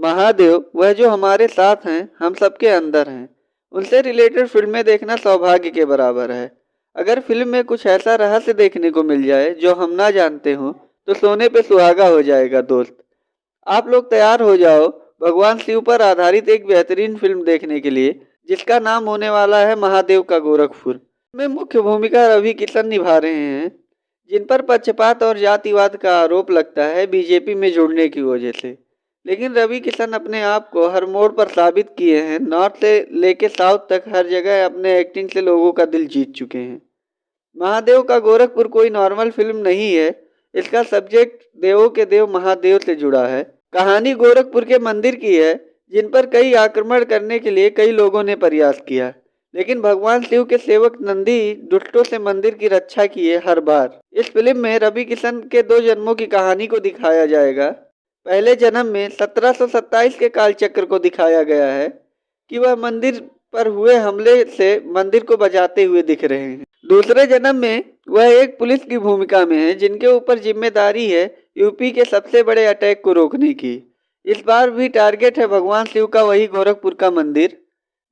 महादेव वह जो हमारे साथ हैं, हम सबके अंदर हैं। उनसे रिलेटेड फिल्में देखना सौभाग्य के बराबर है। अगर फिल्म में कुछ ऐसा रहस्य देखने को मिल जाए जो हम ना जानते हो तो सोने पे सुहागा हो जाएगा दोस्त। आप लोग तैयार हो जाओ भगवान शिव पर आधारित एक बेहतरीन फिल्म देखने के लिए, जिसका नाम होने वाला है महादेव का गोरखपुर। में मुख्य भूमिका रवि किशन निभा रहे हैं, जिन पर पक्षपात और जातिवाद का आरोप लगता है बीजेपी में जुड़ने की वजह से। लेकिन रवि किशन अपने आप को हर मोड़ पर साबित किए हैं। नॉर्थ से लेके साउथ तक हर जगह अपने एक्टिंग से लोगों का दिल जीत चुके हैं। महादेव का गोरखपुर कोई नॉर्मल फिल्म नहीं है। इसका सब्जेक्ट देवों के देव महादेव से जुड़ा है। कहानी गोरखपुर के मंदिर की है, जिन पर कई आक्रमण करने के लिए कई लोगों ने प्रयास किया, लेकिन भगवान शिव के सेवक नंदी दुष्टों से मंदिर की रक्षा किए हर बार। इस फिल्म में रवि किशन के 2 जन्मों की कहानी को दिखाया जाएगा। पहले जन्म में 1727 के कालचक्र को दिखाया गया है कि वह मंदिर पर हुए हमले से मंदिर को बचाते हुए दिख रहे हैं। दूसरे जन्म में वह एक पुलिस की भूमिका में है, जिनके ऊपर जिम्मेदारी है यूपी के सबसे बड़े अटैक को रोकने की। इस बार भी टारगेट है भगवान शिव का वही गोरखपुर का मंदिर।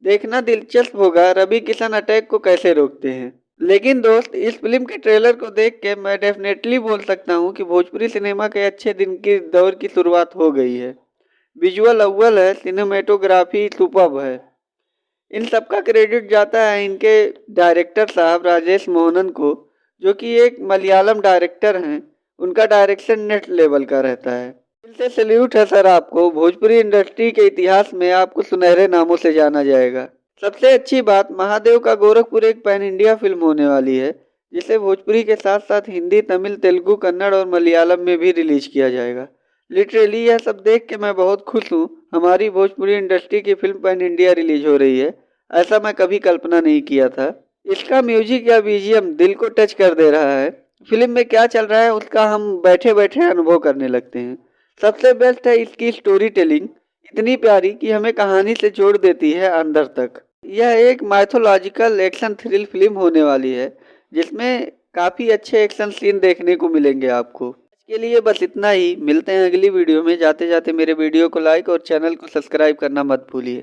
देखना दिलचस्प होगा रवि किशन अटैक को कैसे रोकते हैं। लेकिन दोस्त, इस फिल्म के ट्रेलर को देख के मैं डेफिनेटली बोल सकता हूँ कि भोजपुरी सिनेमा के अच्छे दिन की दौर की शुरुआत हो गई है। विजुअल अव्वल है, सिनेमेटोग्राफी सुपर्ब है। इन सब का क्रेडिट जाता है इनके डायरेक्टर साहब राजेश मोहनन को, जो कि एक मलयालम डायरेक्टर हैं। उनका डायरेक्शन नेक्स्ट लेवल का रहता है। दिल से सैल्यूट है सर आपको। भोजपुरी इंडस्ट्री के इतिहास में आपको सुनहरे नामों से जाना जाएगा। सबसे अच्छी बात, महादेव का गोरखपुर एक पैन इंडिया फिल्म होने वाली है, जिसे भोजपुरी के साथ साथ हिंदी, तमिल, तेलुगु, कन्नड़ और मलयालम में भी रिलीज किया जाएगा। लिटरली यह सब देख के मैं बहुत खुश हूँ। हमारी भोजपुरी इंडस्ट्री की फिल्म पैन इंडिया रिलीज हो रही है, ऐसा मैं कभी कल्पना नहीं किया था। इसका म्यूजिक या बीजीएम दिल को टच कर दे रहा है। फिल्म में क्या चल रहा है उसका हम बैठे बैठे अनुभव करने लगते हैं। सबसे बेस्ट है इसकी स्टोरी टेलिंग, इतनी प्यारी कि हमें कहानी से जोड़ देती है अंदर तक। यह एक माइथोलॉजिकल एक्शन थ्रिल फिल्म होने वाली है, जिसमें काफ़ी अच्छे एक्शन सीन देखने को मिलेंगे आपको। इसके लिए बस इतना ही। मिलते हैं अगली वीडियो में। जाते जाते मेरे वीडियो को लाइक और चैनल को सब्सक्राइब करना मत भूलिए।